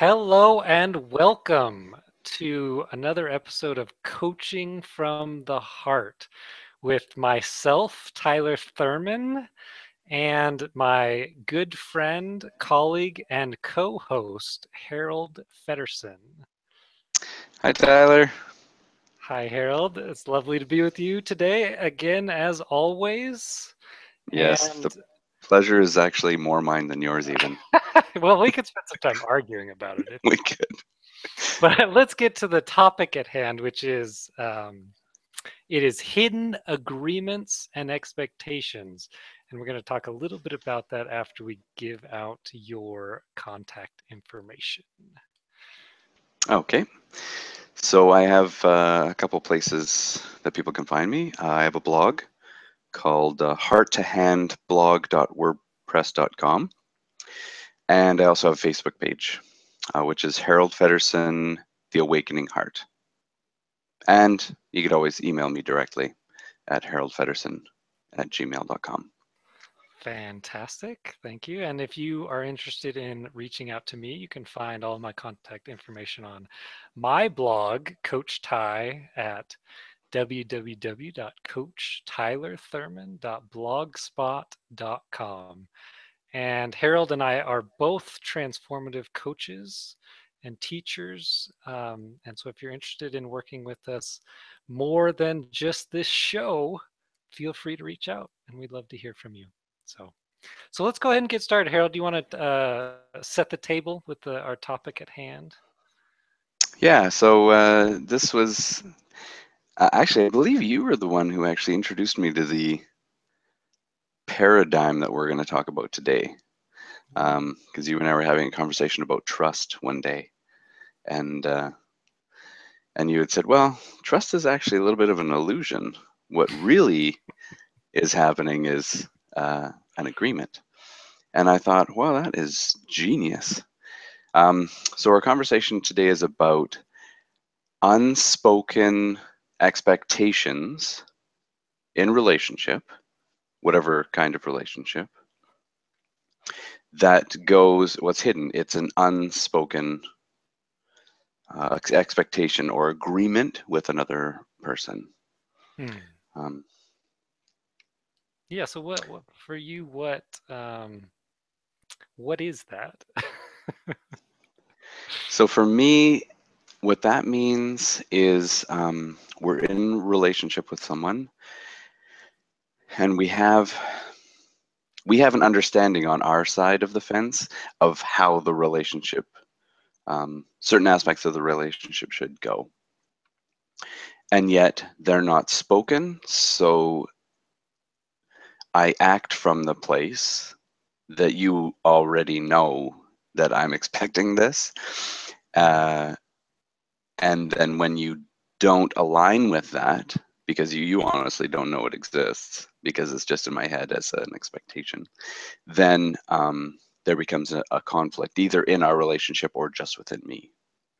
Hello and welcome to another episode of Coaching from the Heart with myself, Tyler Thurman, and my good friend, colleague, and co host, Harold Feddersen. Hi, Tyler. Hi, Harold. It's lovely to be with you today again, as always. Yes, And the pleasure is actually more mine than yours, even. well, we could spend some time arguing about it. We could. But let's get to the topic at hand, which is it is hidden agreements and expectations. And we're going to talk a little bit about that after we give out your contact information. Okay. So I have a couple places that people can find me. I have a blog called hearttohandblog.wordpress.com. And I also have a Facebook page, which is Harold Feddersen, The Awakening Heart. And you could always email me directly at haroldfeddersen@gmail.com. Fantastic. Thank you. And if you are interested in reaching out to me, you can find all my contact information on my blog, Coach Ty, at www.coachtylerthurman.blogspot.com. And Harold and I are both transformative coaches and teachers. And so if you're interested in working with us more than just this show, feel free to reach out and we'd love to hear from you. So let's go ahead and get started. Harold, do you want to set the table with our topic at hand? Yeah, so this was actually, I believe you were the one who actually introduced me to the paradigm that we're going to talk about today. Because you and I were having a conversation about trust one day, and you had said, "Well, trust is actually a little bit of an illusion. What really is happening is an agreement." And I thought, "Well, that is genius." So our conversation today is about unspoken expectations in relationship, whatever kind of relationship, that goes what's hidden. It's an unspoken expectation or agreement with another person. Hmm. Um, Yeah. So what for you? What is that? so for me, what that means is we're in relationship with someone, and we have an understanding on our side of the fence of how the relationship, certain aspects of the relationship should go, and yet they're not spoken. So I act from the place that you already know that I'm expecting this. Hmm. Uh, and then when you don't align with that, because you honestly don't know it exists, because it's just in my head as an expectation, then there becomes a conflict either in our relationship or just within me.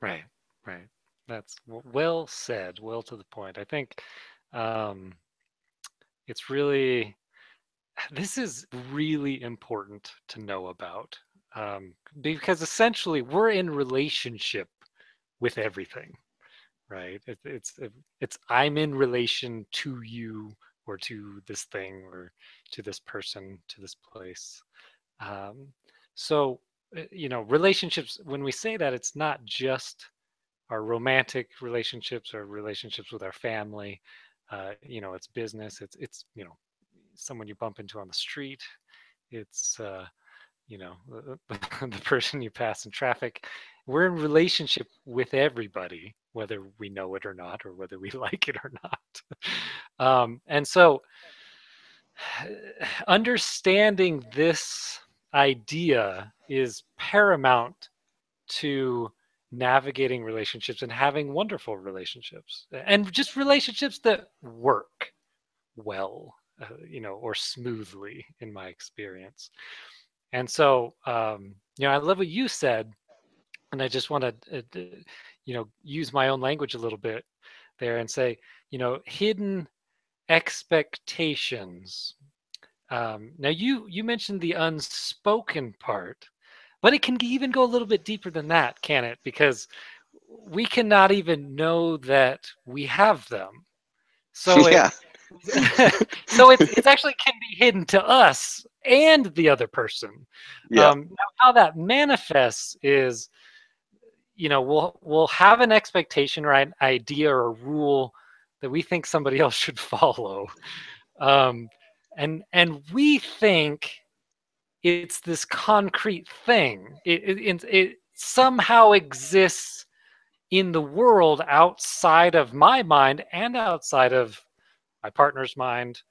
Right. Right. That's well said. Well to the point. I think um, it's really this is really important to know about because essentially we're in relationship with everything, right? It's I'm in relation to you or to this thing or to this person, to this place. Um, so relationships. When we say that, it's not just our romantic relationships or relationships with our family. It's business. It's someone you bump into on the street. It's the person you pass in traffic. We're in relationship with everybody, whether we know it or not, or whether we like it or not. And so, understanding this idea is paramount to navigating relationships and having wonderful relationships and just relationships that work well, or smoothly, in my experience. And so, I love what you said, and I just want to, use my own language a little bit there and say, hidden expectations. Now, you mentioned the unspoken part, But it can even go a little bit deeper than that, can it? Because we cannot even know that we have them. So it Yeah. so it's actually can be hidden to us and the other person. Yeah. Now how that manifests is, we'll have an expectation or an idea or a rule that we think somebody else should follow, um, and we think it's this concrete thing. It somehow exists in the world outside of my mind and outside of my partner's mind,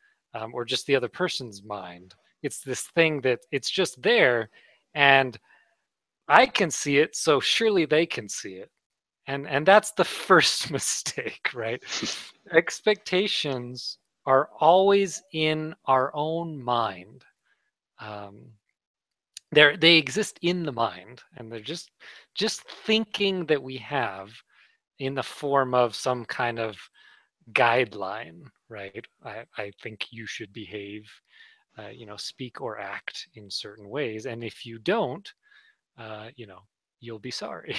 or just the other person's mind. It's this thing that it's just there, and I can see it, so surely they can see it. And that's the first mistake, right? Expectations are always in our own mind. Um, they exist in the mind, and they're just thinking that we have in the form of some kind of guideline, right? I think you should behave, speak or act in certain ways, and if you don't, uh, you know, you'll be sorry.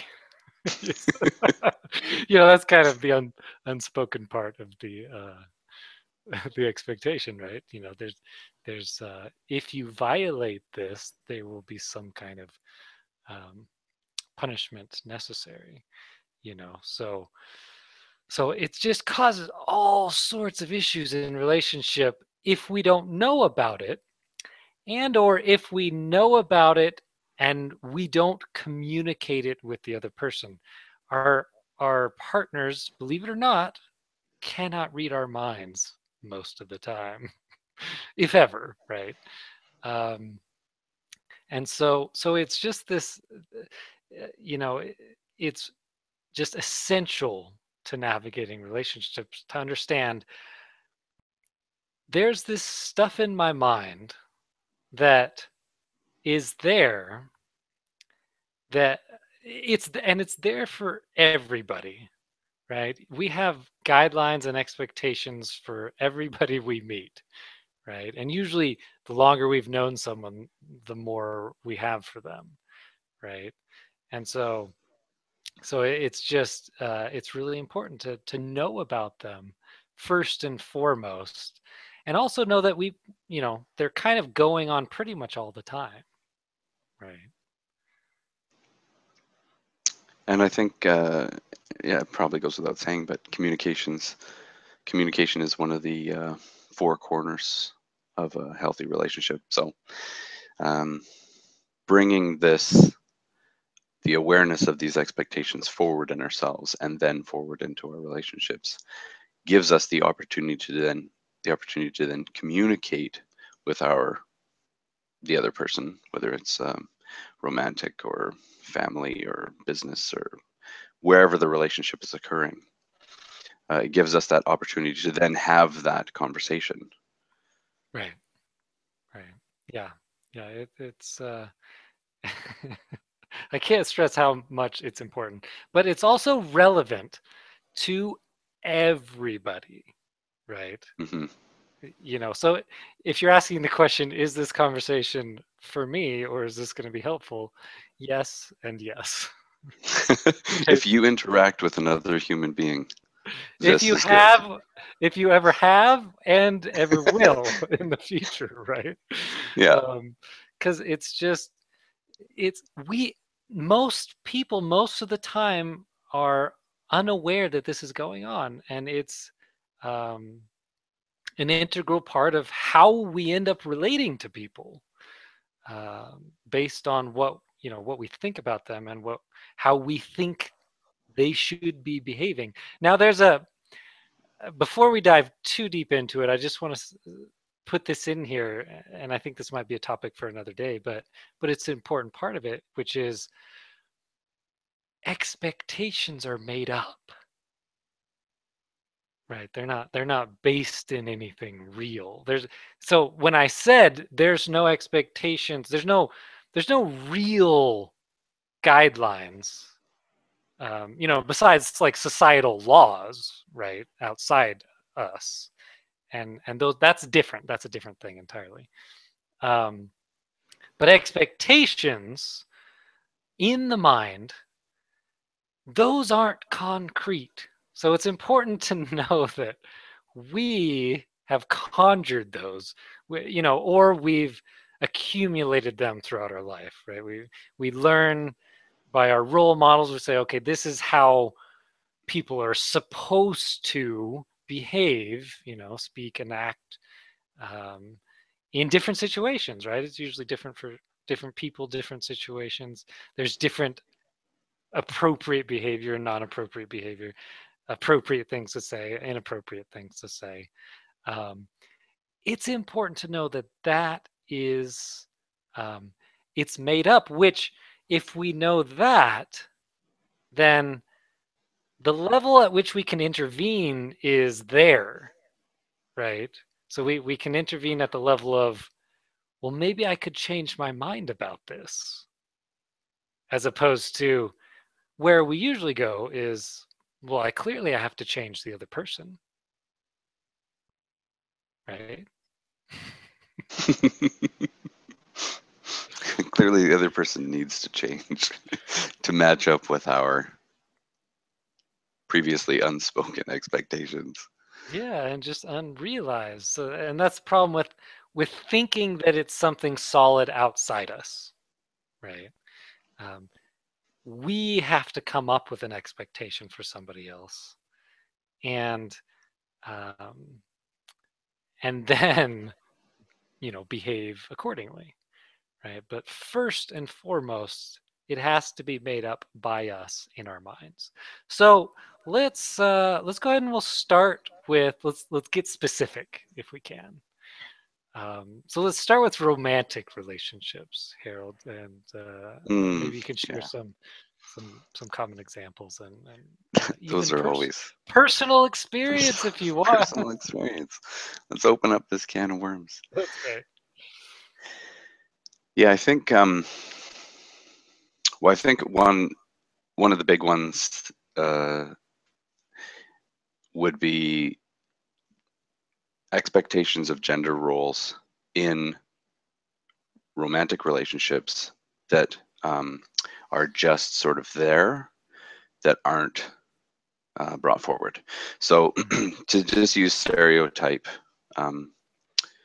That's kind of the unspoken part of the the expectation, right? There's if you violate this, there will be some kind of um, punishment necessary. So it just causes all sorts of issues in relationship if we don't know about it, and or if we know about it and we don't communicate it with the other person. Our partners, believe it or not, cannot read our minds most of the time, if ever, right? um, and so it's just this, it's just essential to navigating relationships to understand there's this stuff in my mind that is there, that it's there for everybody, right? We have guidelines and expectations for everybody we meet, right? And usually the longer we've known someone, the more we have for them, right? And so it's just it's really important to know about them first and foremost, and also know that they're kind of going on pretty much all the time, right? And I think, yeah, it probably goes without saying, but communication is one of the four corners of a healthy relationship. So, um, bringing the awareness of these expectations forward in ourselves and then forward into our relationships gives us the opportunity to then communicate with the other person, whether it's romantic or family or business or wherever the relationship is occurring. It gives us that opportunity to then have that conversation. Right, right. Yeah, yeah. It's I can't stress how much it's important, but it's also relevant to everybody, right? Hmm. So if you're asking the question, is this conversation for me or is this going to be helpful? Yes, and yes. Right? If you interact with another human being, If this you is good. have, if you ever have and ever will in the future, right? Yeah. Because it's just, it's, we, most people, most of the time are unaware that this is going on. And it's, um, an integral part of how we end up relating to people, based on what we think about them and how we think they should be behaving. Now, before we dive too deep into it, I just want to put this in here, and I think this might be a topic for another day, but it's an important part of it, which is expectations are made up. Right. They're not based in anything real. So when I said there's no expectations, there's no real guidelines, besides like societal laws, right, outside us. And those that's different. That's a different thing entirely. But expectations in the mind, those aren't concrete. So it's important to know that we have conjured those, or we've accumulated them throughout our life, right? We learn by our role models. We say, okay, this is how people are supposed to behave, speak and act um, in different situations, right? It's usually different for different people, different situations. There's different appropriate behavior and non-appropriate behavior, appropriate things to say, inappropriate things to say. Um, it's important to know that that is it's made up, which if we know that, then the level at which we can intervene is there, right? So we can intervene at the level of, well, maybe I could change my mind about this, as opposed to where we usually go is, well, I have to change the other person, right? Clearly, the other person needs to change to match up with our previously unspoken expectations. Yeah, and just unrealized. So, and that's the problem with thinking that it's something solid outside us, right? Um, we have to come up with an expectation for somebody else, and um, and then behave accordingly, right? But first and foremost, it has to be made up by us in our minds. So let's go ahead and we'll start with let's get specific if we can. So let's start with romantic relationships, Harold, and maybe you can share Yeah, some common examples and those even are always personal experience if you want. personal experience. Let's open up this can of worms. That's right. Yeah, I think. Well, I think one of the big ones would be expectations of gender roles in romantic relationships that are just sort of there, that aren't brought forward. So Mhm. to just use stereotype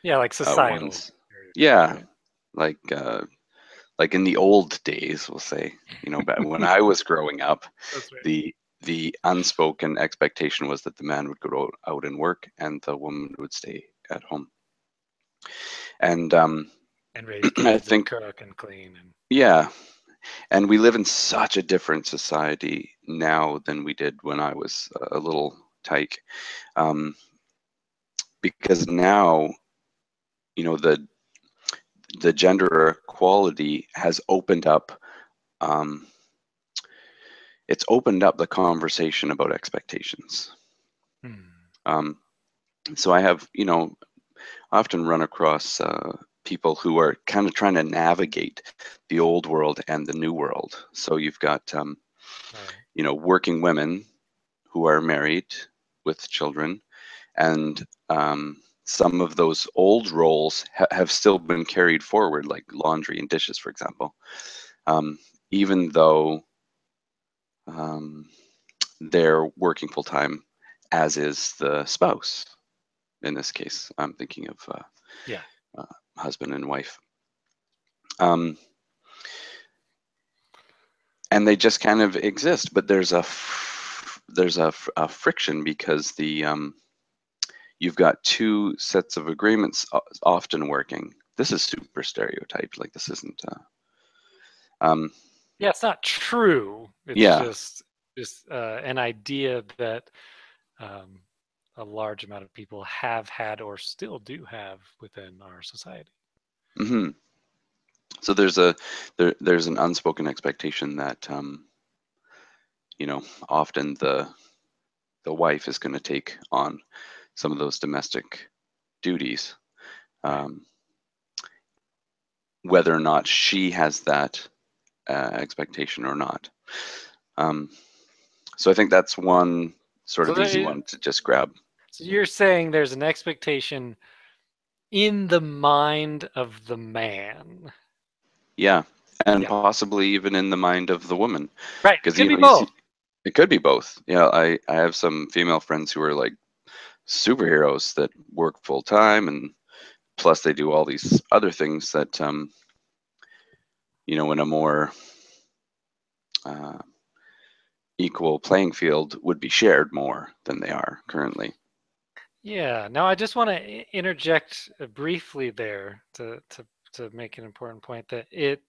Yeah, like societal ones, stereotypes, yeah, right? like in the old days, we'll say, back when I was growing up, That's right. the unspoken expectation was that the man would go out and work and the woman would stay at home. And And raise I kids and think, cook and clean and yeah, and we live in such a different society now than we did when I was a little tyke, um, because now, the gender equality has opened up. Um, it's opened up the conversation about expectations. hmm. Um, so I have, often run across people who are kind of trying to navigate the old world and the new world. So you've got, Right. working women who are married with children, and some of those old roles have still been carried forward, like laundry and dishes, for example, um, even though um, they're working full time, as is the spouse. In this case, I'm thinking of Yeah. husband and wife. Um, and they just kind of exist, but there's a friction because you've got two sets of agreements often working. This is super stereotyped. Like this isn't. Um, Yeah, it's not true. It's yeah. just an idea that um, a large amount of people have had or still do have within our society. hmm So there's an unspoken expectation that often the wife is going to take on some of those domestic duties, Right. um, whether or not she has that expectation or not. Um, so I think that's one sort So of easy one to just grab. so you're saying there's an expectation in the mind of the man. Yeah. and Yeah. possibly even in the mind of the woman, Right. because Could be you see, both. it could be both. Yeah, I have some female friends who are like superheroes that work full time, and plus they do all these other things that in a more uh, equal playing field would be shared more than they are currently. Yeah. Now I just want to interject briefly there to make an important point that it's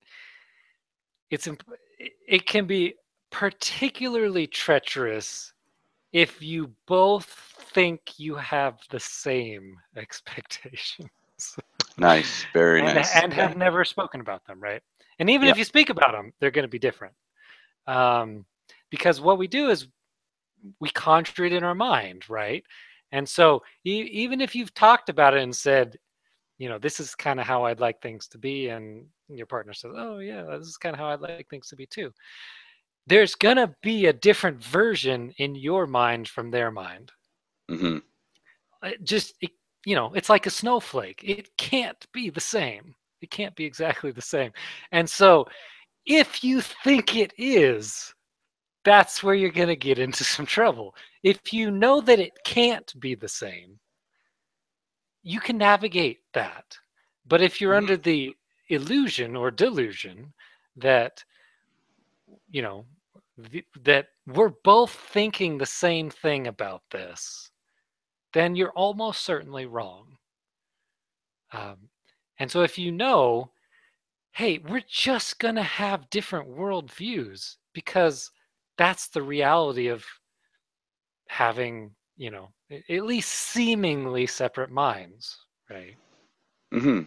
it can be particularly treacherous if you both think you have the same expectations Nice, very nice. and Yeah, have never spoken about them, right? And even yeah. if you speak about them, they're going to be different. Um, because what we do is we conjure it in our mind, right? And so even if you've talked about it and said, this is kind of how I'd like things to be, and your partner says, oh yeah, this is kind of how I'd like things to be too. There's gonna be a different version in your mind from their mind. Hmm. It's like a snowflake. It can't be the same. It can't be exactly the same. And so if you think it is, that's where you're going to get into some trouble. If you know that it can't be the same, you can navigate that. But if you're under the illusion or delusion that, you know, that we're both thinking the same thing about this, then you're almost certainly wrong. Um, and so if you know, hey, we're just going to have different worldviews because that's the reality of having, at least seemingly separate minds, right? Hmm.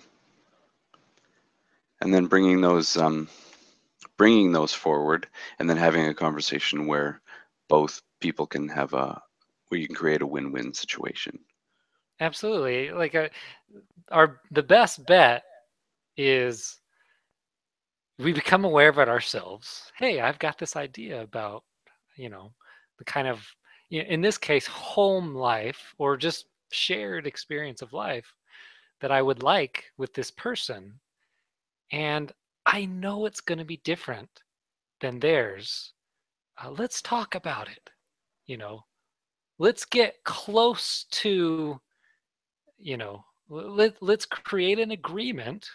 And then bringing those forward, and then having a conversation where both people can where you can create a win-win situation. Absolutely. Like the best bet is we become aware of it ourselves. Hey, I've got this idea about, you know, the kind of, in this case, home life or just shared experience of life that I would like with this person. And I know it's going to be different than theirs. Let's talk about it. You know, let's get close to, let's create an agreement,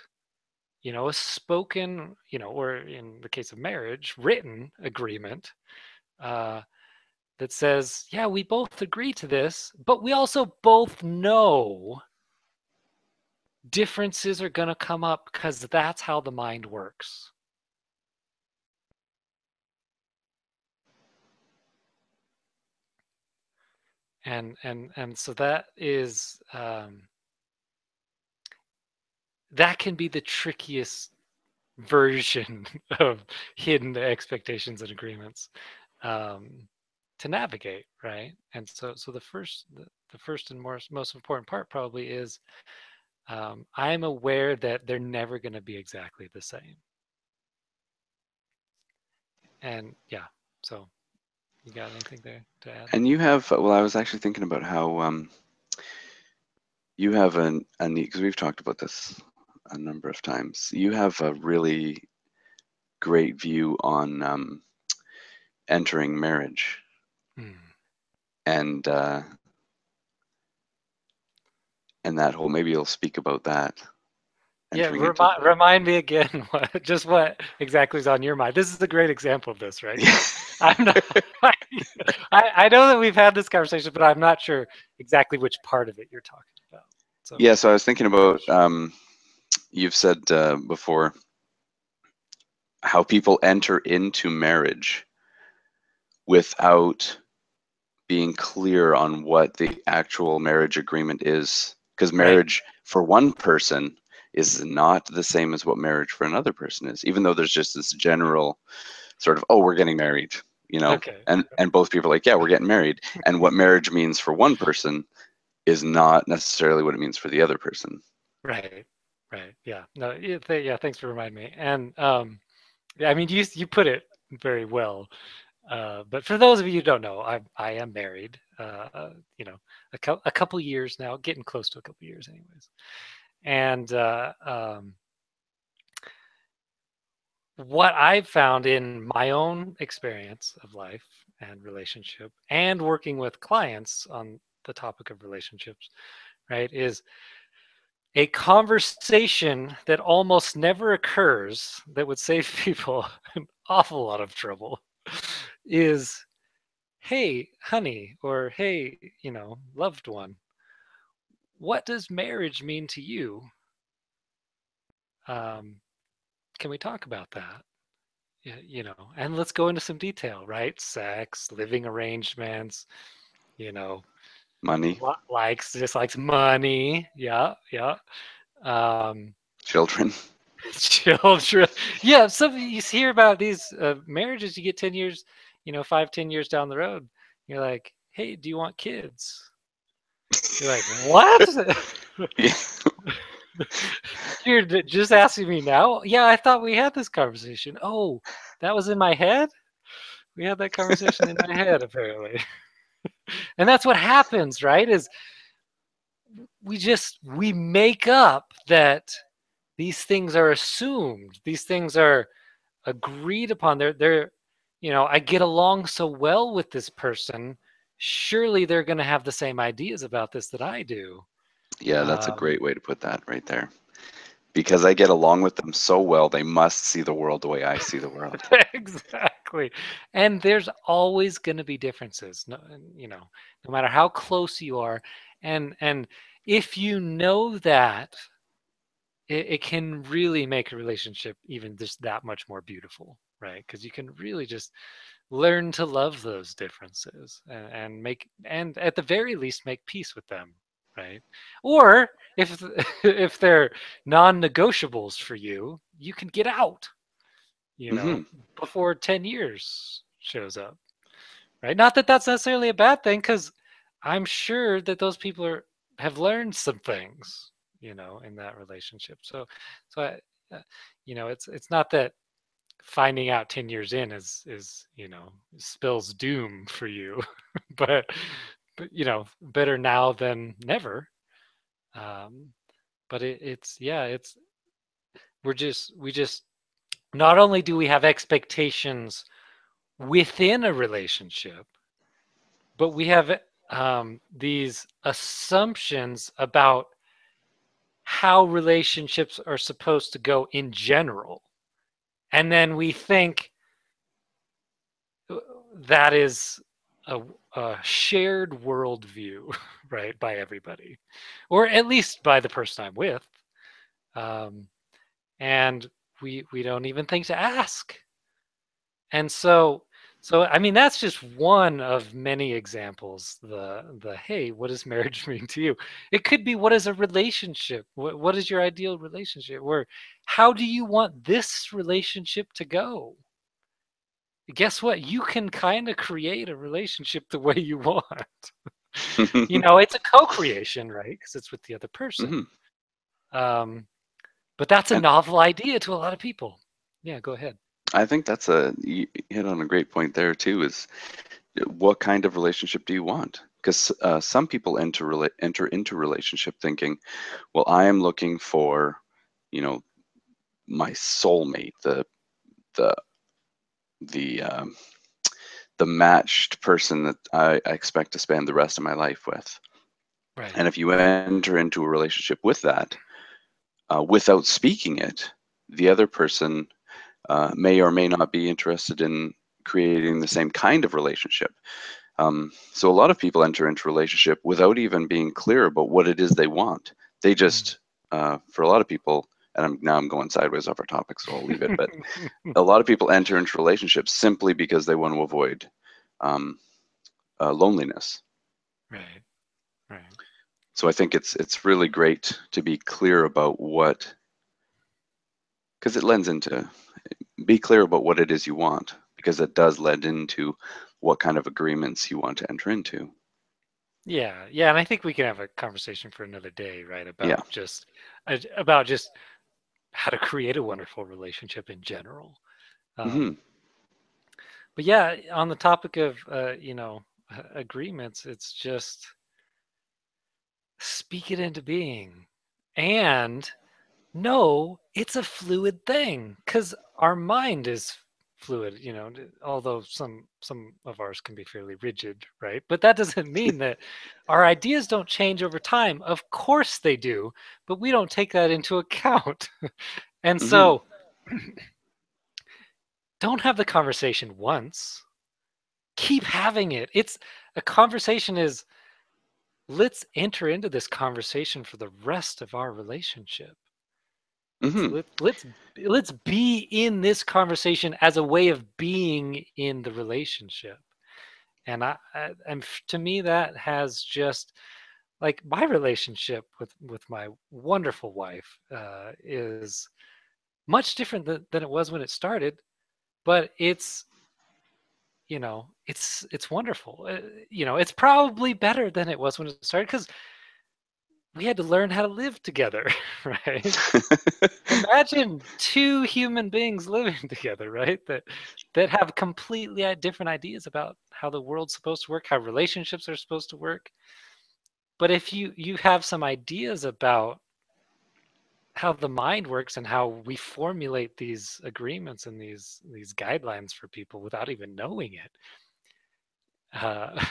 a spoken, or in the case of marriage, written agreement uh, that says, yeah, we both agree to this, but we also both know differences are going to come up because that's how the mind works. And so that can be the trickiest version of hidden expectations and agreements um, to navigate, right? And so the first and most important part probably is I'm aware that they're never going to be exactly the same. And yeah, so you got anything there to add? And well, I was actually thinking about how you have a neat, because we've talked about this a number of times. You have a really great view on entering marriage, Hmm. and and that whole, maybe you'll speak about that, Yeah, entering into. remind me again what exactly is on your mind. This is a great example of this, right? Yeah. I'm not. I know that we've had this conversation, but I'm not sure exactly which part of it you're talking about. So Yeah, so I was thinking about, refresh. you've said before how people enter into marriage without being clear on what the actual marriage agreement is. Because Right. marriage for one person is not the same as what marriage for another person is, even though there's just this general sort of, oh, we're getting married, Okay. and both people are like, yeah, we're getting married. And what marriage means for one person is not necessarily what it means for the other person. Right. Right. Yeah. No. Yeah. Thanks for reminding me. And yeah, I mean, you put it very well. But for those of you who don't know, I am married. A couple years now, getting close to a couple years, anyways. And what I've found in my own experience of life and relationship and working with clients on the topic of relationships, right, is a conversation that almost never occurs that would save people an awful lot of trouble is, hey, honey, or hey, loved one, what does marriage mean to you? Um, can we talk about that? Yeah, and let's go into some detail, right? Sex, living arrangements, you know, Money, likes, dislikes, money. Yeah, yeah. Um, children. children. Yeah, so you hear about these marriages, you get 10 years, 5, 10 years down the road. You're like, hey, do you want kids? You're like, what? Yeah. You're just asking me now? Yeah, I thought we had this conversation. Oh, that was in my head? We had that conversation in my head, apparently. And that's what happens, right? Is we make up that these things are assumed. These things are agreed upon. They're I get along so well with this person. Surely they're going to have the same ideas about this that I do. Yeah, that's a Um, great way to put that right there. Because I get along with them so well, they must see the world the way I see the world. exactly. And there's always going to be differences. No, no matter how close you are, and if you know that, it can really make a relationship even just that much more beautiful, right? Because you can really just learn to love those differences and at the very least make peace with them, right? Or if if they're non-negotiables for you, you can get out, you Hmm. know, before 10 years shows up, right? Not that that's necessarily a bad thing, because I'm sure that those people have learned some things, in that relationship. So it's not that finding out 10 years in is spills doom for you, but better now than never. um but it's yeah, it's we just not only do we have expectations within a relationship, but we have these assumptions about how relationships are supposed to go in general, and then we think that is a, a shared worldview, right, by everybody, or at least by the person I'm with, um, and we don't even think to ask. And so I mean, that's just one of many examples. The hey, what does marriage mean to you? It could be, what is a relationship? What is your ideal relationship? Where how do you want this relationship to go? Guess what? You can kind of create a relationship the way you want. It's a co-creation, right? Because it's with the other person. Hmm. Um, but that's a And novel idea to a lot of people. Yeah, go ahead. I think you hit on a great point there too, is what kind of relationship do you want? Because some people enter into relationship thinking, well, I am looking for, you know, my soulmate, the the um, the matched person that I expect to spend the rest of my life with. Right. And if you enter into a relationship with that, without speaking it, the other person may or may not be interested in creating the same kind of relationship. So a lot of people enter into relationship without even being clear about what it is they want. They just, for a lot of people, and now I'm going sideways off our topic, so I'll leave it. But a lot of people enter into relationships simply because they want to avoid um, loneliness. Right. Right. So I think it's really great to be clear about what, because it lends into, be clear about what it is you want, because it does lend into what kind of agreements you want to enter into. Yeah, yeah, and I think we can have a conversation for another day, right? Yeah. About just how to create a wonderful relationship in general. Hmm. But yeah, on the topic of agreements, it's just speak it into being, and no, it's a fluid thing because our mind is fluid, although some of ours can be fairly rigid, right? But that doesn't mean that our ideas don't change over time. Of course they do, but we don't take that into account. And Hmm. so don't have the conversation once. Keep having it. It's a conversation is let's enter into this conversation for the rest of our relationship. Hmm. Let's be in this conversation as a way of being in the relationship. And to me that has just like my relationship with my wonderful wife is much different than it was when it started, but it's wonderful. It's probably better than it was when it started because we had to learn how to live together, right? Imagine two human beings living together, right? That have completely different ideas about how the world's supposed to work, how relationships are supposed to work. But if you have some ideas about how the mind works and how we formulate these agreements and these guidelines for people without even knowing it, uh,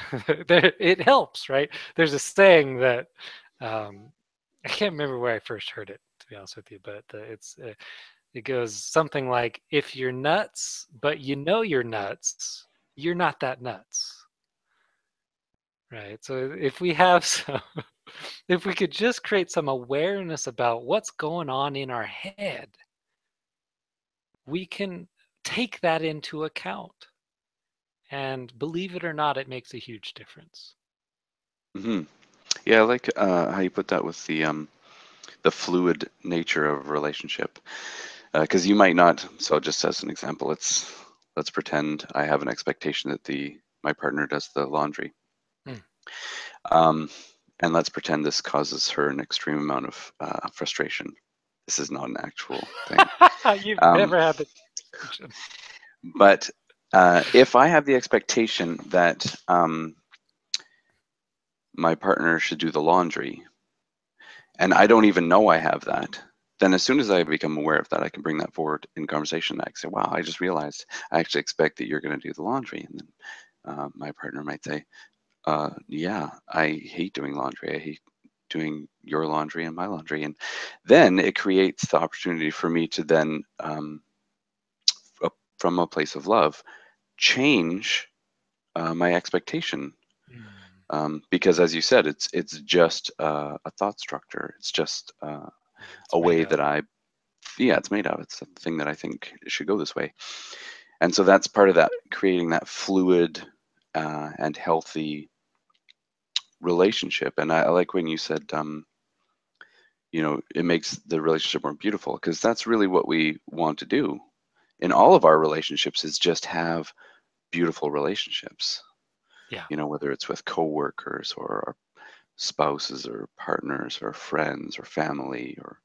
it helps, right? There's a saying that I can't remember where I first heard it, to be honest with you, but it goes something like, if you're nuts, but you know you're nuts, you're not that nuts. Right. So if we have some, if we could just create some awareness about what's going on in our head, we can take that into account. And believe it or not, it makes a huge difference. Hmm. Yeah, I like how you put that with the fluid nature of a relationship. Because you might not. So just as an example, let's pretend I have an expectation that the my partner does the laundry. Hmm. Um, and let's pretend this causes her an extreme amount of frustration. This is not an actual thing. You've Um, never had the conversation. but if I have the expectation that my partner should do the laundry, and I don't even know I have that, then as soon as I become aware of that, I can bring that forward in conversation. I can say, wow, I just realized I actually expect that you're going to do the laundry. And then my partner might say, yeah, I hate doing laundry. I hate doing your laundry and my laundry. And then it creates the opportunity for me to then, from a place of love, change my expectation. Hmm. Because as you said, it's just a thought structure. It's just It's a made way up. that yeah, it's made of. It's a thing that I think should go this way. And so that's part of that, creating that fluid and healthy relationship. And I like when you said, it makes the relationship more beautiful because that's really what we want to do in all of our relationships is just have beautiful relationships. Yeah. Whether it's with coworkers or our spouses or partners or friends or family or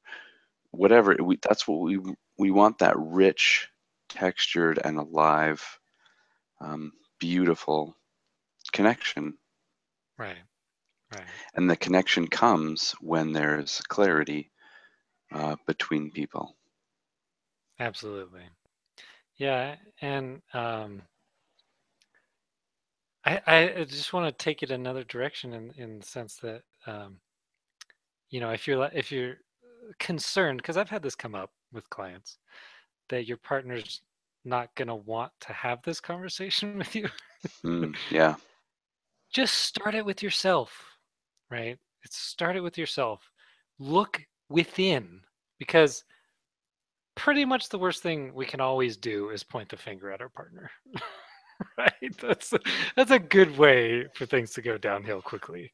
whatever. That's what we want, that rich, textured, and alive, um, beautiful connection. Right. Right. And the connection comes when there's clarity between people. Absolutely. Yeah. And I just want to take it another direction in the sense that if you're concerned, because I've had this come up with clients that your partner's not gonna want to have this conversation with you. Yeah. Just start it with yourself, right? Start it with yourself. Look within, because pretty much the worst thing we can always do is point the finger at our partner. Right? That's a good way for things to go downhill quickly.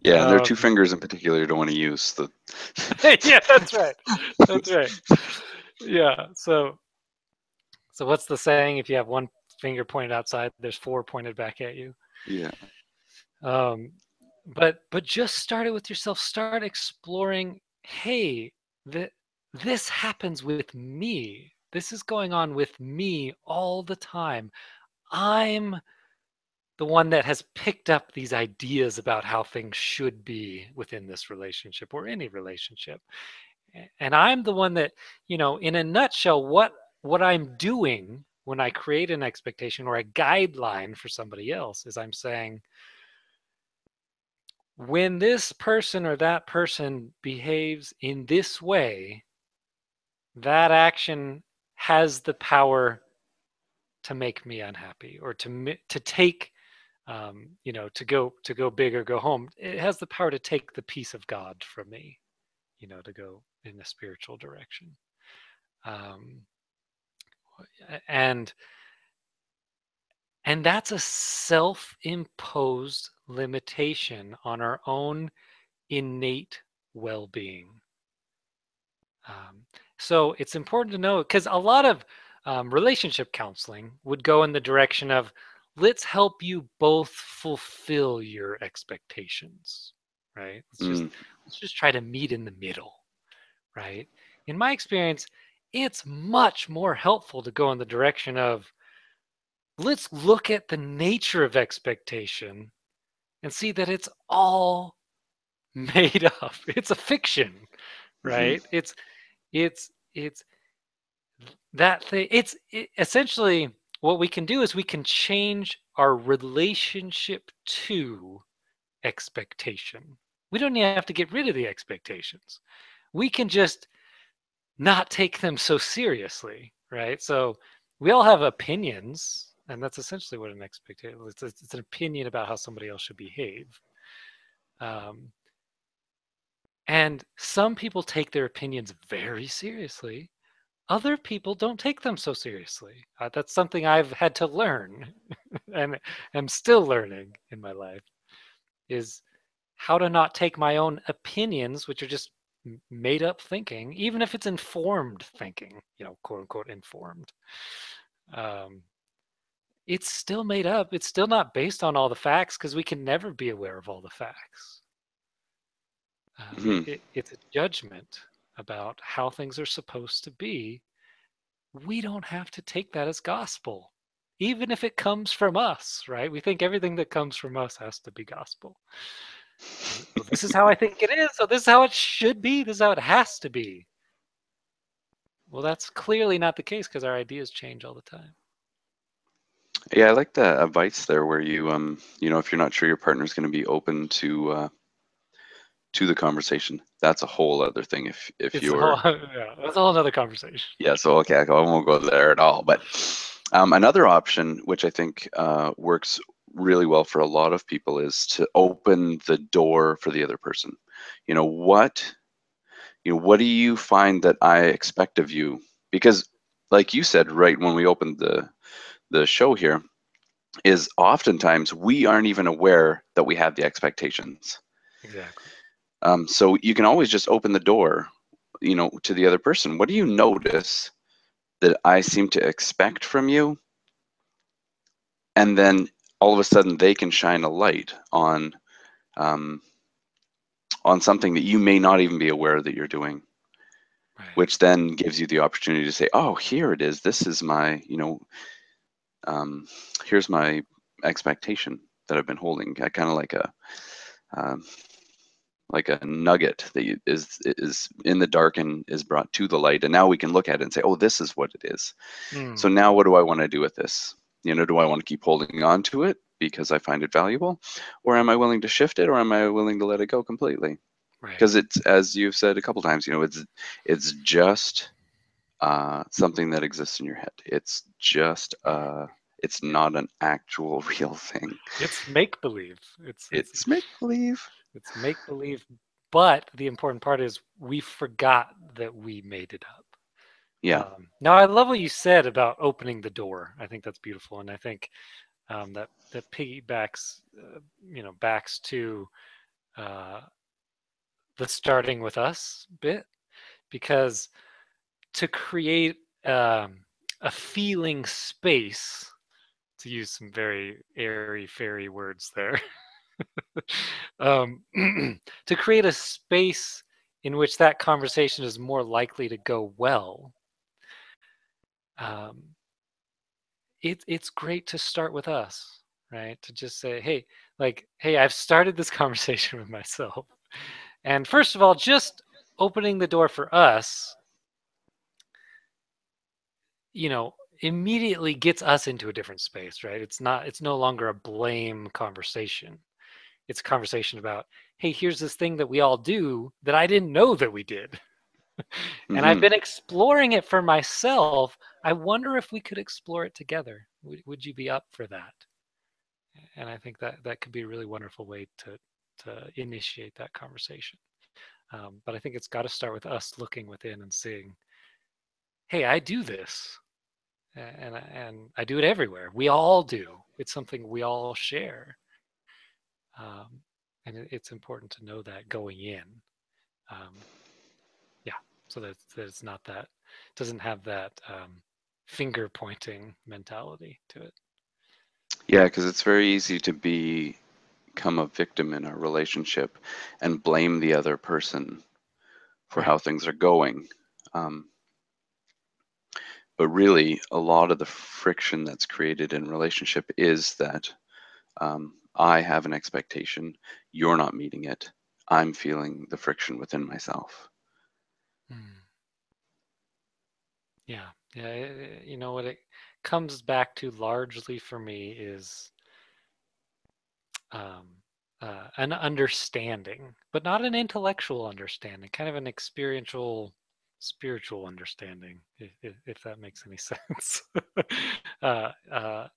Yeah, and there are two Um, fingers in particular you don't want to use. The yeah, that's right. That's right. Yeah. So what's the saying? If you have one finger pointed outside, there's four pointed back at you. Yeah. Um, but just start it with yourself. Start exploring. Hey, this happens with me. This is going on with me all the time. I'm the one that has picked up these ideas about how things should be within this relationship or any relationship. And I'm the one that, in a nutshell, what I'm doing when I create an expectation or a guideline for somebody else is I'm saying, when this person or that person behaves in this way, that action has the power to make me unhappy, or to take, to go big or go home. It has the power to take the peace of God from me, to go in a spiritual direction. Um, and and that's a self-imposed limitation on our own innate well-being. Um, so it's important to know, because a lot of relationship counseling would go in the direction of, let's help you both fulfill your expectations, right? Mm. Let's just try to meet in the middle, right? In my experience, it's much more helpful to go in the direction of, let's look at the nature of expectation and see that it's all made up. It's a fiction, Hmm. right? It's that thing. Essentially, what we can do is we can change our relationship to expectation. We don't even have to get rid of the expectations. We can just not take them so seriously, right? So we all have opinions, and that's essentially what an expectation is. It's an opinion about how somebody else should behave. Um, and some people take their opinions very seriously. Other people don't take them so seriously. That's something I've had to learn and am still learning in my life, is how to not take my own opinions, which are just made up thinking, even if it's informed thinking, quote unquote informed. Um, it's still made up. It's still not based on all the facts, because we can never be aware of all the facts. Hmm. It's a judgment about how things are supposed to be. We don't have to take that as gospel, even if it comes from us, right? We think everything that comes from us has to be gospel. Well, this is how I think it is, so this is how it should be, this is how it has to be. Well, that's clearly not the case, because our ideas change all the time. Yeah, I like the advice there where if you're not sure your partner's going to be open to the conversation, that's a whole other thing. If It's a whole, you're, yeah, that's a whole other conversation. yeah, so okay, I won't go there at all. But another option, which I think works really well for a lot of people, is to open the door for the other person. You know what? What do you find that I expect of you? Because, like you said, right when we opened the show here, is oftentimes we aren't even aware that we have the expectations. Exactly. So you can always just open the door, to the other person. What do you notice that I seem to expect from you? And then all of a sudden they can shine a light um, on something that you may not even be aware that you're doing, Right. which then gives you the opportunity to say, oh, here it is. This is my, um, here's my expectation that I've been holding. I kind of um, like a nugget that is in the dark and is brought to the light, and now we can look at it and say, oh, this is what it is. So Mm, now what do I want to do with this? Do I want to keep holding on to it because I find it valuable, or am I willing to shift it, or am I willing to let it go completely? right. Because it's, as you've said a couple times, it's just something that exists in your head. It's not an actual real thing. It's make believe. It's make believe. It's make believe. But the important part is, we forgot that we made it up. Yeah. Now, I love what you said about opening the door. I think that's beautiful, and I think that piggybacks, backs to uh, the starting with us bit, because to create a feeling space, to use some very airy fairy words there, um, to create a space in which that conversation is more likely to go well. Um, it's great to start with us, right? To just say, hey, hey, I've started this conversation with myself. And first of all, just opening the door for us, immediately gets us into a different space, right? It's no longer a blame conversation. It's a conversation about, hey, here's this thing that we all do that I didn't know that we did. And I've Hmm. been exploring it for myself. I wonder if we could explore it together. Would you be up for that? And I think that could be a really wonderful way to initiate that conversation. But I think it's got to start with us looking within and seeing, hey, I do this, and I do it everywhere. We all do. It's something we all share, and it's important to know that going in. Um, yeah, so that it's not that doesn't have that finger pointing mentality to it. Yeah, because it's very easy to become a victim in a relationship and blame the other person for Right. how things are going. Um, but really, a lot of the friction that's created in relationship is that I have an expectation, you're not meeting it. I'm feeling the friction within myself. Mm. Yeah. Yeah. You know what it comes back to largely for me is um, an understanding, but not an intellectual understanding, kind of an experiential, spiritual understanding, if that makes any sense. uh, uh,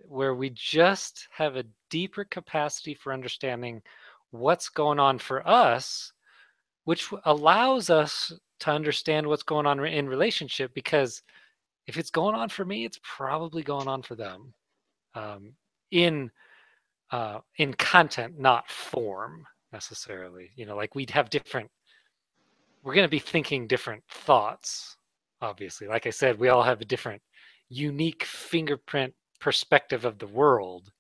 where we just have a deeper capacity for understanding what's going on for us, which allows us to understand what's going on in relationship, because if it's going on for me, it's probably going on for them, um, in in content, not form necessarily. Like we'd have different. We're going to be thinking different thoughts. Obviously, like I said, we all have a different, unique fingerprint perspective of the world.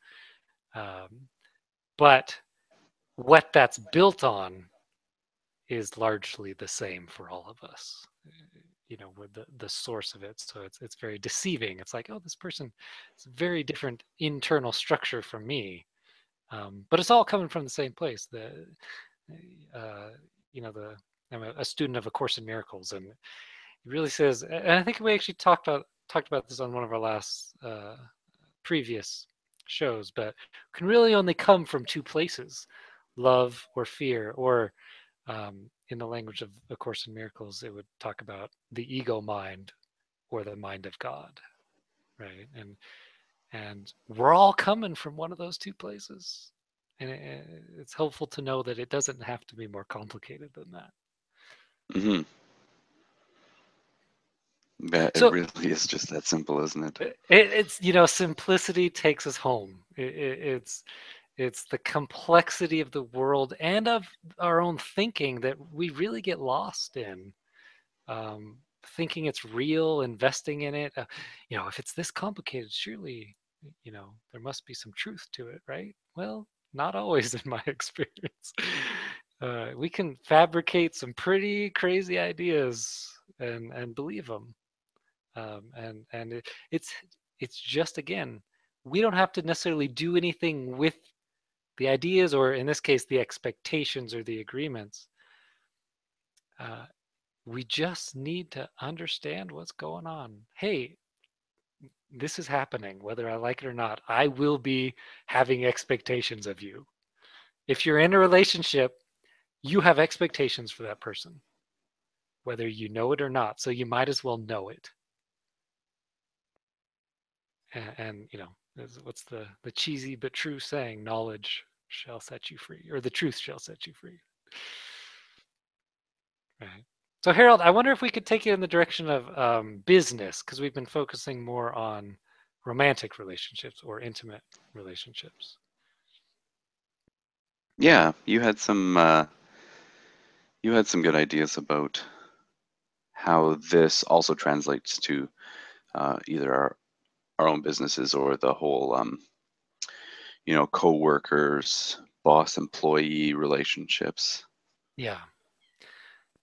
Um, but what that's built on is largely the same for all of us. With the source of it, so it's very deceiving. It's like, oh, this person, it's a very different internal structure from me, but it's all coming from the same place. Uh, the I'm a student of A Course in Miracles, and it really says, and I think we actually talked about this on one of our last previous shows, but can really only come from two places: love or fear, or in the language of A Course in Miracles, it would talk about the ego mind or the mind of God, right? And we're all coming from one of those two places, and it's helpful to know that it doesn't have to be more complicated than that. Hmm. That it So really is just that simple, isn't it? it's simplicity takes us home. It's the complexity of the world and of our own thinking that we really get lost in, thinking it's real, investing in it. If it's this complicated, surely, there must be some truth to it, right? Well, not always in my experience. We can fabricate some pretty crazy ideas and believe them. And it's just, again, we don't have to necessarily do anything with the ideas, or in this case, the expectations or the agreements. Uh, we just need to understand what's going on. Hey, this is happening, whether I like it or not. I will be having expectations of you. If you're in a relationship, you have expectations for that person, whether you know it or not. So you might as well know it. And what's the cheesy but true saying? Knowledge shall set you free, or the truth shall set you free. Right. So Harold, I wonder if we could take it in the direction of business, because we've been focusing more on romantic relationships or intimate relationships. Yeah, you had some good ideas about how this also translates to either our own businesses or the whole co-workers, boss employee relationships. Yeah.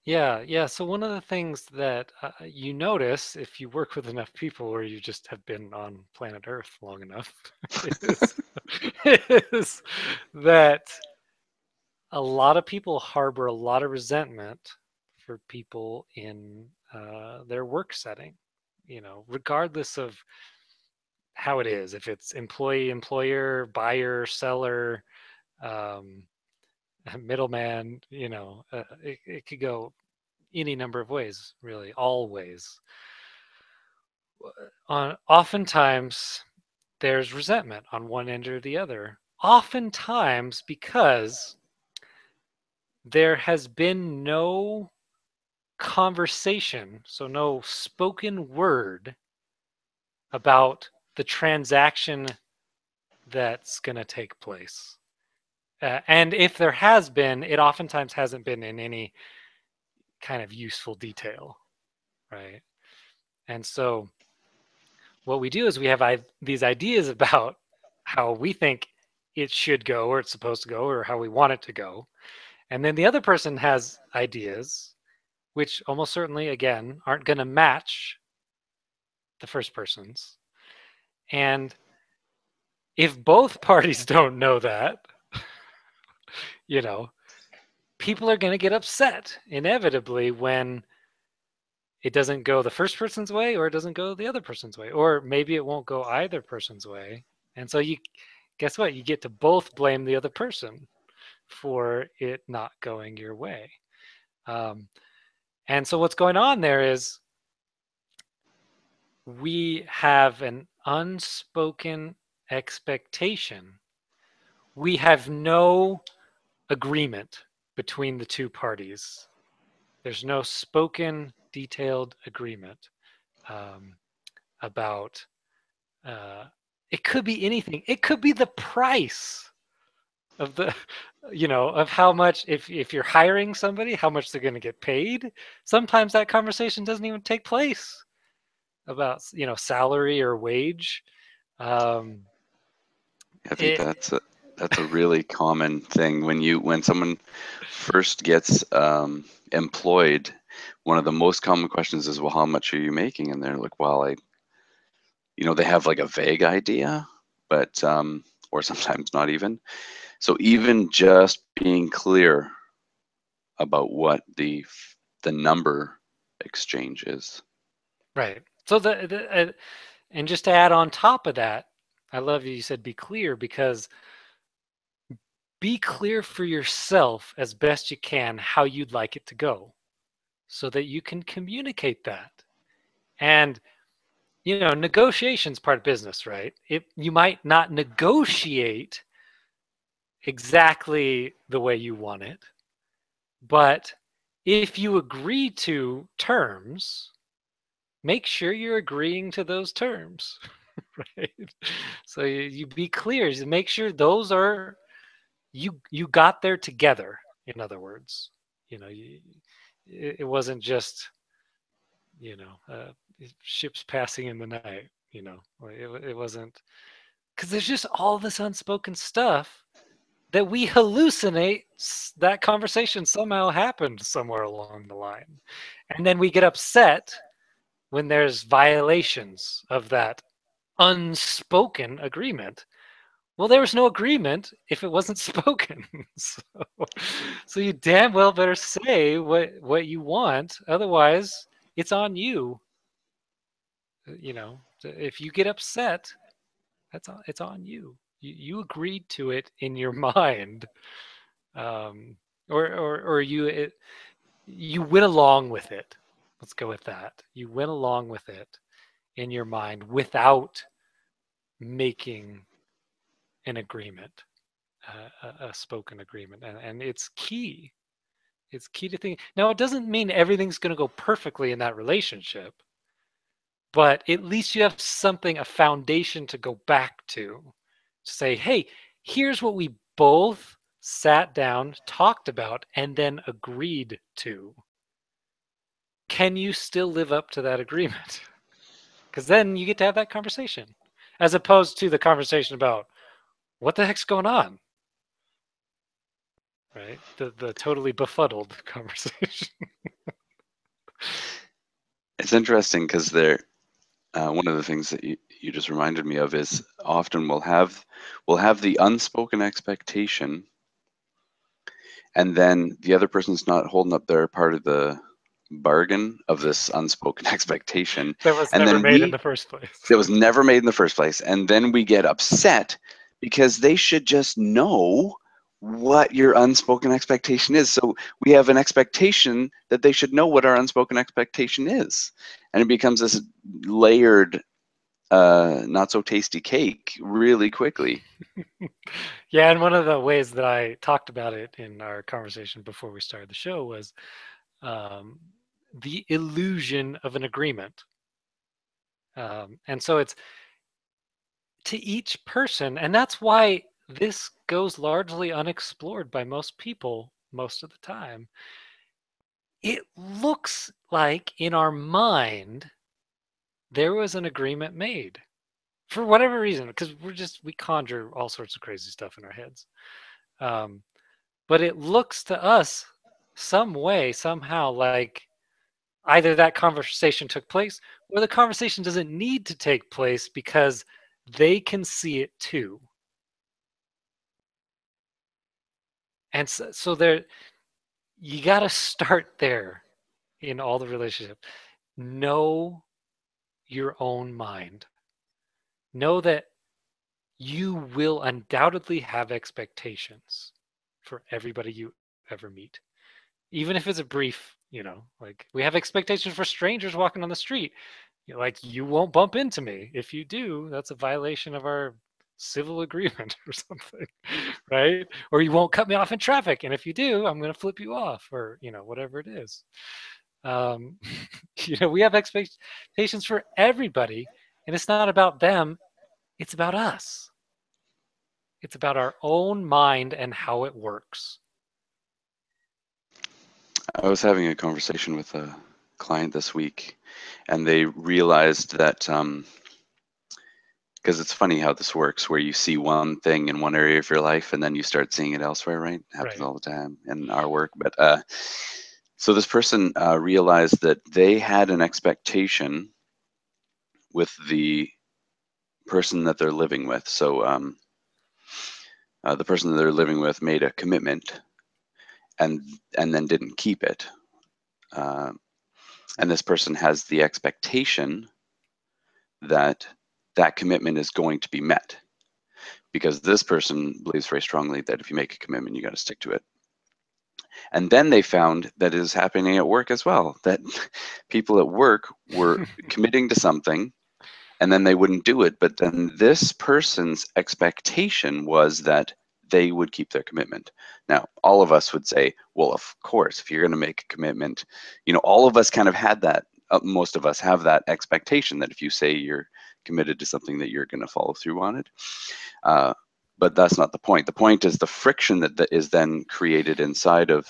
Yeah, yeah. So one of the things that you notice if you work with enough people, or you just have been on planet Earth long enough, is, is that a lot of people harbor a lot of resentment for people in their work setting, regardless of how it is, if it's employee, employer, buyer, seller, um, middleman, it could go any number of ways, really, all ways. Oftentimes, there's resentment on one end or the other. Oftentimes, because there has been no conversation, so no spoken word about the transaction that's going to take place. And if there has been, it oftentimes hasn't been in any kind of useful detail, right? And so what we do is we have these ideas about how we think it should go or it's supposed to go or how we want it to go. And then the other person has ideas, which almost certainly, again, aren't going to match the first person's. And if both parties don't know that, you know, people are going to get upset inevitably when it doesn't go the first person's way or it doesn't go the other person's way, or maybe it won't go either person's way. And so you guess what? You get to both blame the other person for it not going your way. And so what's going on there is we have an unspoken expectation. We have no agreement between the two parties. There's no spoken, detailed agreement about. It could be anything. It could be the price of the, of how much. If you're hiring somebody, how much they're going to get paid. Sometimes that conversation doesn't even take place about salary or wage. I think It that's a really common thing when someone first gets employed. One of the most common questions is, well, how much are you making? And they're like, well, they have like a vague idea, but or sometimes not even. So even just being clear about what the number exchange is. right. So and just to add on top of that, I love you said be clear, because be clear for yourself as best you can how you'd like it to go so that you can communicate that. And negotiation's part of business, right? You might not negotiate exactly the way you want it, but if you agree to terms, make sure you're agreeing to those terms. Right? So you be clear, you make sure those are you got there together. In other words, it wasn't just ships passing in the night. It wasn't, because there's just all this unspoken stuff that we hallucinate that conversation somehow happened somewhere along the line, and then we get upset when there's violations of that unspoken agreement. Well, there was no agreement if it wasn't spoken. So you damn well better say what you want. Otherwise, it's on you. If you get upset, it's on you. You agreed to it in your mind, or you went along with it. Let's go with that. You went along with it in your mind without making an agreement, a spoken agreement, and it's key. It's key to think. Now, it doesn't mean everything's going to go perfectly in that relationship, but at least you have something, a foundation to go back to say, hey, here's what we both sat down, talked about, and then agreed to. Can you still live up to that agreement? Because then you get to have that conversation, as opposed to the conversation about what the heck's going on, right? The totally befuddled conversation. It's interesting because one of the things that you just reminded me of is often we'll have the unspoken expectation, and then the other person's not holding up their part of the bargain of this unspoken expectation, That was and never then made in we the first place. that was never made in the first place, and then we get upset because they should just know what your unspoken expectation is. So we have an expectation that they should know what our unspoken expectation is, and it becomes this layered, not so tasty cake really quickly. Yeah, and one of the ways that I talked about it in our conversation before we started the show was um, the illusion of an agreement. And so it's to each person, and that's why this goes largely unexplored by most people most of the time. It looks like in our mind there was an agreement made for whatever reason, because we conjure all sorts of crazy stuff in our heads. Um, but it looks to us some way, somehow, like either that conversation took place or the conversation doesn't need to take place because they can see it too. And so there, you got to start there in all the relationships. Know your own mind. Know that you will undoubtedly have expectations for everybody you ever meet. Even if it's a brief, like we have expectations for strangers walking on the street. Like, you won't bump into me. If you do, that's a violation of our civil agreement or something, right? Or you won't cut me off in traffic. And if you do, I'm going to flip you off, or, whatever it is. Um, we have expectations for everybody, and it's not about them, it's about us. It's about our own mind and how it works. I was having a conversation with a client this week, and they realized that because it's funny how this works, where you see one thing in one area of your life and then you start seeing it elsewhere, right? It happens Right. all the time in our work. But so this person realized that they had an expectation with the person that they're living with. So the person that they're living with made a commitment and then didn't keep it. Uh, and this person has the expectation that that commitment is going to be met, because this person believes very strongly that if you make a commitment, you got to stick to it. And then they found that it is happening at work as well, that people at work were committing to something and then they wouldn't do it. But then this person's expectation was that they would keep their commitment. Now, all of us would say, well, of course, if you're going to make a commitment, all of us kind of had that. Most of us have that expectation that if you say you're committed to something, that you're going to follow through on it. But that's not the point. The point is the friction that is then created inside of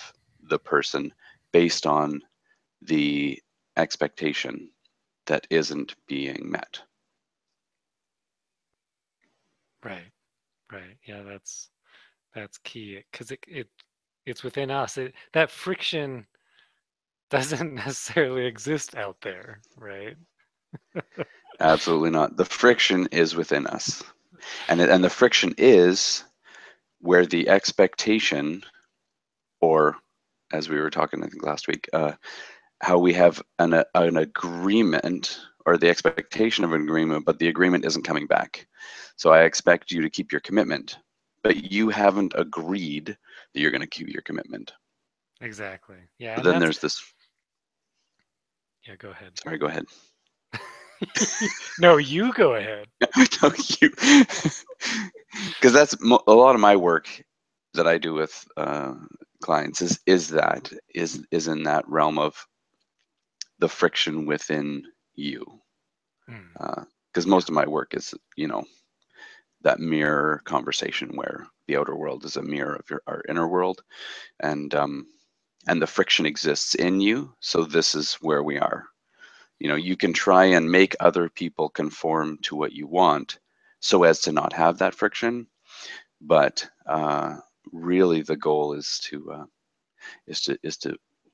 the person based on the expectation that isn't being met. Right. Right. Yeah, that's key, because it's within us. That friction doesn't necessarily exist out there, right? Absolutely not. The friction is within us. And the friction is where the expectation, or as we were talking, I think last week, how we have an agreement, or the expectation of an agreement, but the agreement isn't coming back. So I expect you to keep your commitment, but you haven't agreed that you're going to keep your commitment. Exactly. Yeah, But and then that's there's this, yeah, go ahead. sorry, go ahead. No, you go ahead. No, you, because that's a lot of my work that I do with clients is in that realm of the friction within you, Mm, because yeah, most of my work is that mirror conversation where the outer world is a mirror of our inner world, and the friction exists in you. So this is where we are. You can try and make other people conform to what you want so as to not have that friction, but really the goal is to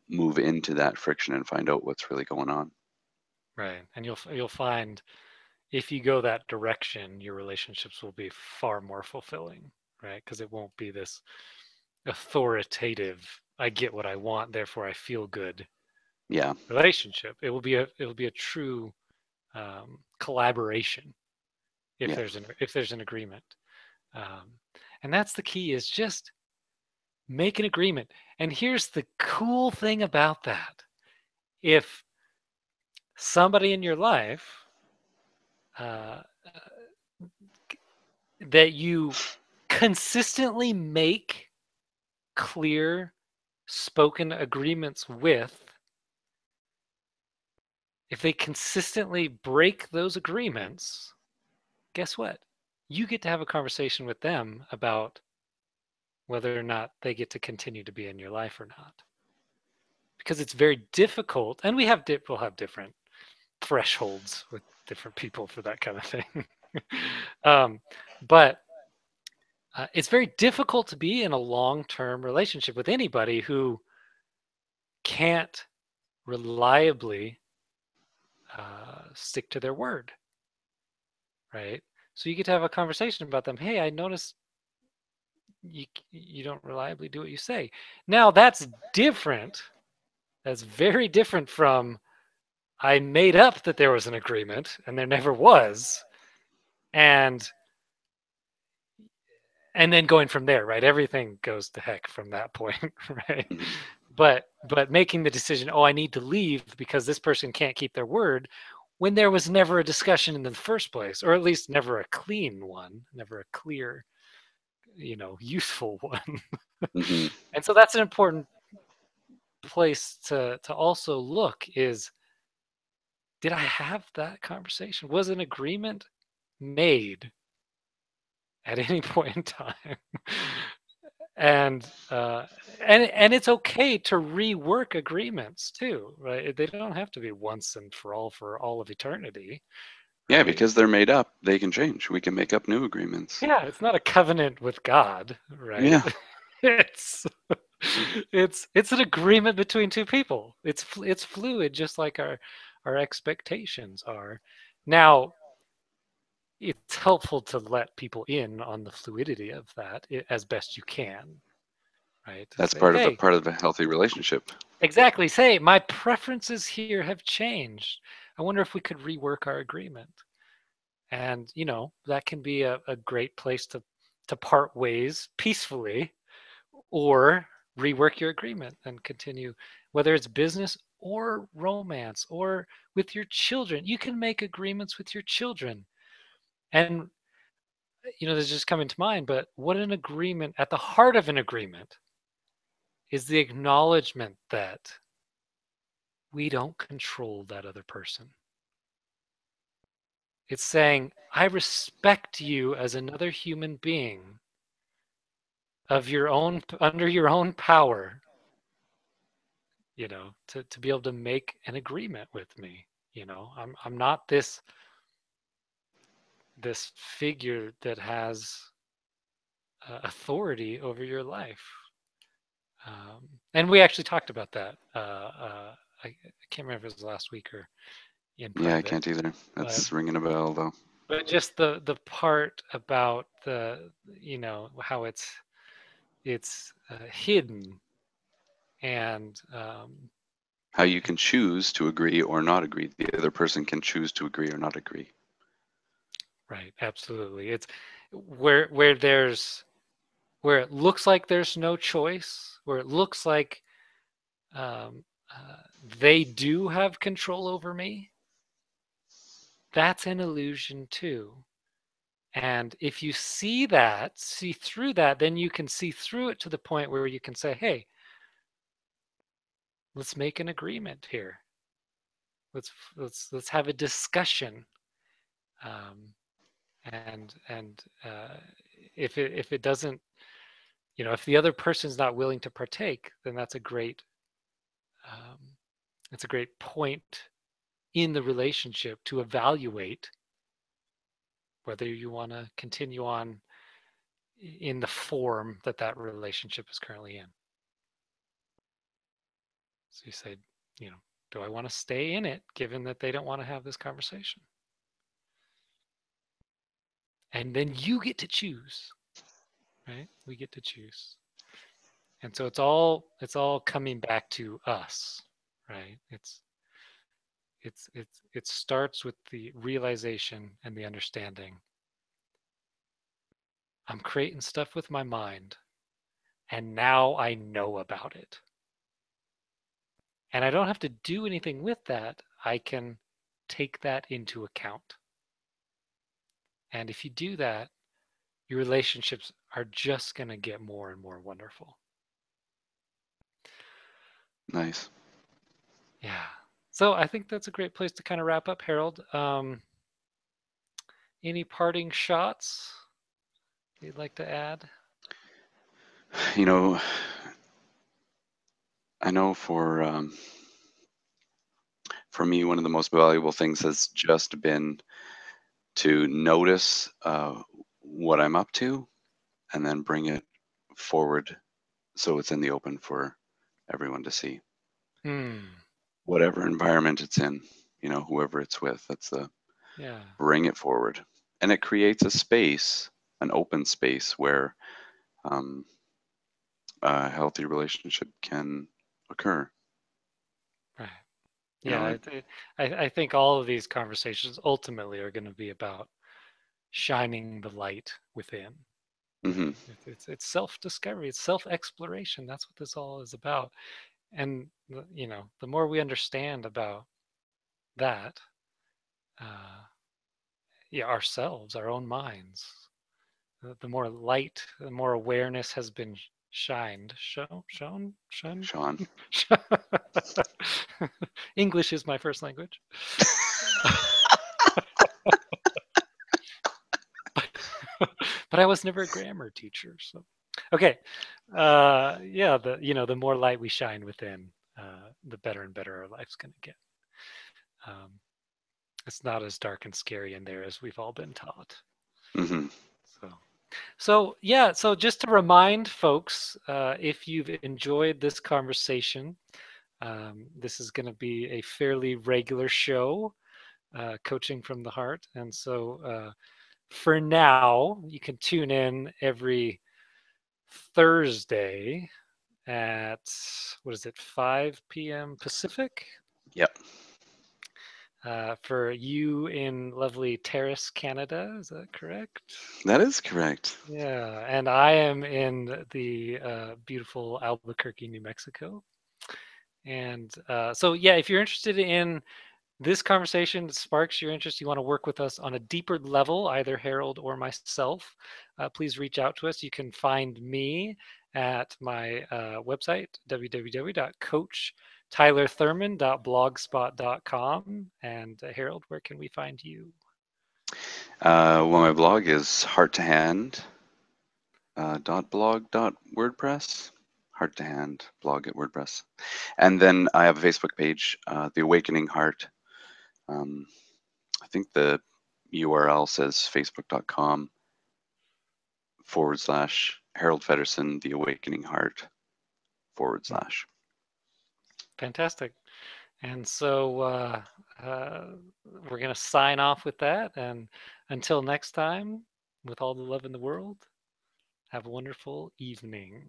move into that friction and find out what's really going on. right. And you'll find if you go that direction, your relationships will be far more fulfilling, right? Because it won't be this authoritative, I get what I want, therefore I feel good Yeah. relationship. It will be a true collaboration Yeah. if there's an agreement. Um, and that's the key, is just make an agreement. And here's the cool thing about that: if somebody in your life uh, that you consistently make clear spoken agreements with, if they consistently break those agreements, guess what? You get to have a conversation with them about whether or not they get to continue to be in your life or not. Because it's very difficult, and we'll have different thresholds with different people for that kind of thing. um, but it's very difficult to be in a long-term relationship with anybody who can't reliably stick to their word, right? So you get to have a conversation about them. Hey, I noticed you don't reliably do what you say. Now that's different. That's very different from I made up that there was an agreement and there never was, and then going from there, right? Everything goes to heck from that point, right? Mhm. But making the decision, oh, I need to leave because this person can't keep their word, when there was never a discussion in the first place, or at least never a clean one, never a clear, useful one. Mhm. And so that's an important place to also look, is, did I have that conversation? Was an agreement made at any point in time? and uh, and it's okay to rework agreements too, right? They don't have to be once and for all of eternity, Yeah, right? because they're made up, they can change. We can make up new agreements. Yeah, it's not a covenant with God, right? Yeah, it's it's an agreement between two people. It's fluid, just like our expectations are. Now, it's helpful to let people in on the fluidity of that as best you can, right? To that's say, hey, part of a healthy relationship. exactly, say, my preferences here have changed. I wonder if we could rework our agreement. And, that can be a great place to part ways peacefully, or rework your agreement and continue, whether it's business or romance or with your children. You can make agreements with your children. And, this is just coming to mind, but what an agreement, at the heart of an agreement, is the acknowledgement that we don't control that other person. It's saying, I respect you as another human being under your own power, to be able to make an agreement with me. I'm not this figure that has authority over your life. And we actually talked about that. I can't remember if it was last week or in Yeah, I private, can't either. but That's ringing a bell, though. just the part about how it's hidden, and How you can choose to agree or not agree. The other person can choose to agree or not agree. right, absolutely. It's where it looks like there's no choice, where it looks like um, they do have control over me. That's an illusion too. And if you see through that, then you can see through it to the point where you can say, hey, let's make an agreement here. Let's have a discussion. Um, and if it doesn't, if the other person's not willing to partake, then um, that's a great point in the relationship to evaluate whether you want to continue on in the form that relationship is currently in. So you say, you know, do I want to stay in it given that they don't want to have this conversation? And then you get to choose, right? We get to choose. And so it's all coming back to us, right? It starts with the realization and the understanding. I'm creating stuff with my mind, and now I know about it. And I don't have to do anything with that. I can take that into account. And if you do that, your relationships are just going to get more and more wonderful. Nice. Yeah. So I think that's a great place to kind of wrap up, Harold. Any parting shots you'd like to add? You know, I know for me, one of the most valuable things has just been to notice what I'm up to and then bring it forward so it's in the open for everyone to see. Hmm. Whatever environment it's in, whoever it's with, that's the Yeah. bring it forward. And it creates a space, an open space where um, a healthy relationship can occur. Right. You know, Yeah. like, I think all of these conversations ultimately are going to be about shining the light within. hmm It's self discovery. It's self exploration. That's what this all is about. And the more we understand about that, uh, yeah, ourselves, our own minds, the more light, the more awareness has been shined, shown. Sean. English is my first language. But I was never a grammar teacher, so okay. Yeah, the more light we shine within, the better and better our life's going to get. Um, it's not as dark and scary in there as we've all been taught. hmm So yeah, so just to remind folks, if you've enjoyed this conversation, this is going to be a fairly regular show, coaching from the heart, and so for now, you can tune in every Thursday at what is it, 5 p.m. Pacific? Yep, For you in lovely Terrace, Canada, is that correct? that is correct. Yeah, and I am in the beautiful Albuquerque, New Mexico. And so, yeah, if you're interested in this conversation that sparks your interest, you want to work with us on a deeper level, either Harold or myself, please reach out to us. You can find me at my website, www.coachtylerthurman.blogspot.com. And Harold, where can we find you? Well, my blog is heart to hand .blog.wordpress. Heart to hand blog at WordPress. And then I have a Facebook page, The Awakening Heart. Um, I think the URL says facebook.com/ Harold Feddersen, The Awakening Heart /. Fantastic. And so uh, we're going to sign off with that. And until next time, with all the love in the world, have a wonderful evening.